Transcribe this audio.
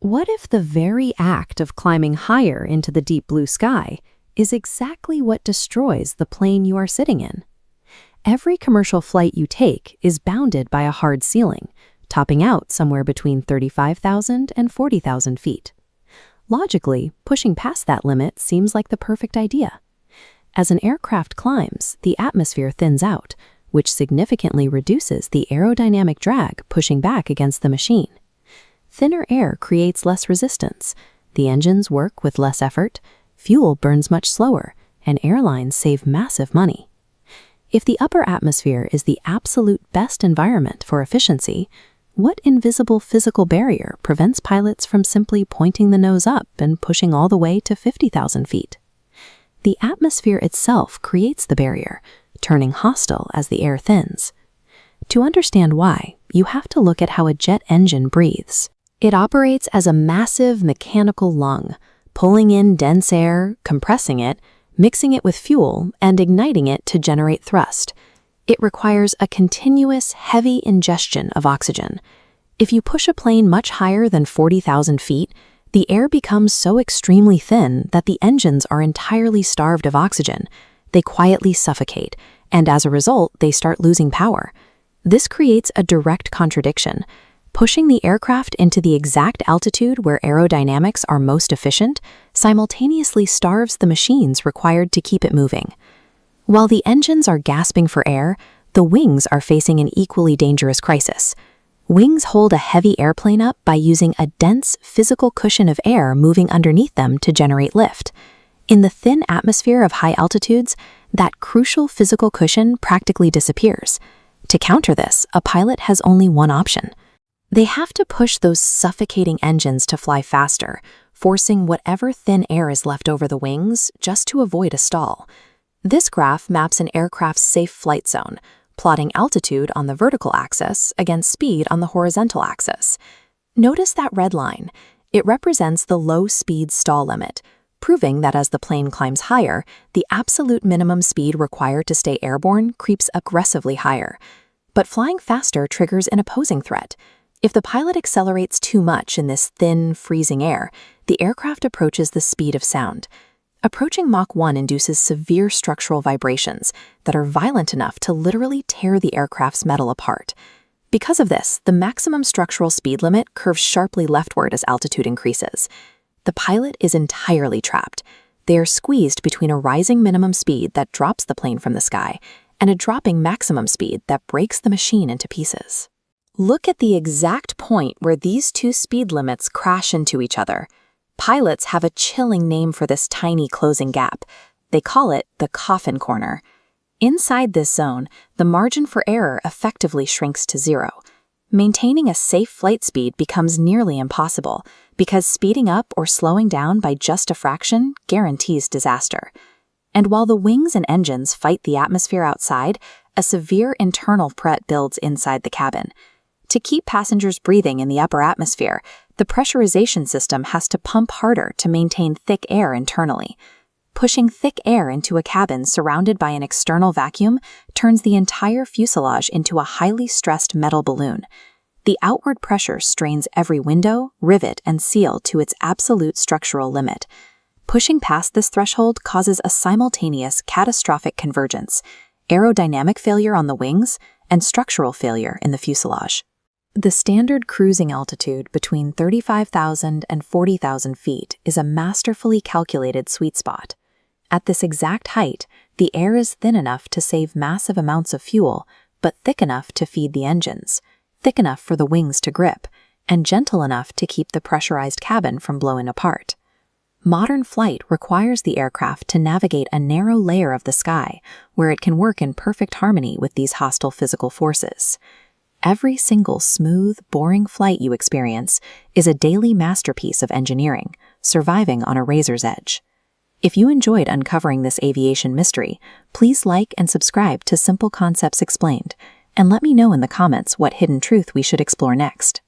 What if the very act of climbing higher into the deep blue sky is exactly what destroys the plane you are sitting in? Every commercial flight you take is bounded by a hard ceiling, topping out somewhere between 35,000 and 40,000 feet. Logically, pushing past that limit seems like the perfect idea. As an aircraft climbs, the atmosphere thins out, which significantly reduces the aerodynamic drag pushing back against the machine. Thinner air creates less resistance, the engines work with less effort, fuel burns much slower, and airlines save massive money. If the upper atmosphere is the absolute best environment for efficiency, what invisible physical barrier prevents pilots from simply pointing the nose up and pushing all the way to 50,000 feet? The atmosphere itself creates the barrier, turning hostile as the air thins. To understand why, you have to look at how a jet engine breathes. It operates as a massive mechanical lung, pulling in dense air, compressing it, mixing it with fuel, and igniting it to generate thrust. It requires a continuous, heavy ingestion of oxygen. If you push a plane much higher than 40,000 feet, the air becomes so extremely thin that the engines are entirely starved of oxygen. They quietly suffocate, and as a result, they start losing power. This creates a direct contradiction. Pushing the aircraft into the exact altitude where aerodynamics are most efficient simultaneously starves the machines required to keep it moving. While the engines are gasping for air, the wings are facing an equally dangerous crisis. Wings hold a heavy airplane up by using a dense physical cushion of air moving underneath them to generate lift. In the thin atmosphere of high altitudes, that crucial physical cushion practically disappears. To counter this, a pilot has only one option. They have to push those suffocating engines to fly faster, forcing whatever thin air is left over the wings just to avoid a stall. This graph maps an aircraft's safe flight zone, plotting altitude on the vertical axis against speed on the horizontal axis. Notice that red line. It represents the low speed stall limit, proving that as the plane climbs higher, the absolute minimum speed required to stay airborne creeps aggressively higher. But flying faster triggers an opposing threat. If the pilot accelerates too much in this thin, freezing air, the aircraft approaches the speed of sound. Approaching Mach 1 induces severe structural vibrations that are violent enough to literally tear the aircraft's metal apart. Because of this, the maximum structural speed limit curves sharply leftward as altitude increases. The pilot is entirely trapped. They are squeezed between a rising minimum speed that drops the plane from the sky and a dropping maximum speed that breaks the machine into pieces. Look at the exact point where these two speed limits crash into each other. Pilots have a chilling name for this tiny closing gap. They call it the Coffin corner. Inside this zone, the margin for error effectively shrinks to zero. Maintaining a safe flight speed becomes nearly impossible because speeding up or slowing down by just a fraction guarantees disaster. And while the wings and engines fight the atmosphere outside, a severe internal threat builds inside the cabin. To keep passengers breathing in the upper atmosphere, the pressurization system has to pump harder to maintain thick air internally. Pushing thick air into a cabin surrounded by an external vacuum turns the entire fuselage into a highly stressed metal balloon. The outward pressure strains every window, rivet, and seal to its absolute structural limit. Pushing past this threshold causes a simultaneous catastrophic convergence, aerodynamic failure on the wings, and structural failure in the fuselage. The standard cruising altitude between 35,000 and 40,000 feet is a masterfully calculated sweet spot. At this exact height, the air is thin enough to save massive amounts of fuel, but thick enough to feed the engines, thick enough for the wings to grip, and gentle enough to keep the pressurized cabin from blowing apart. Modern flight requires the aircraft to navigate a narrow layer of the sky where it can work in perfect harmony with these hostile physical forces. Every single smooth, boring flight you experience is a daily masterpiece of engineering, surviving on a razor's edge. If you enjoyed uncovering this aviation mystery, please like and subscribe to Simple Concepts Explained, and let me know in the comments what hidden truth we should explore next.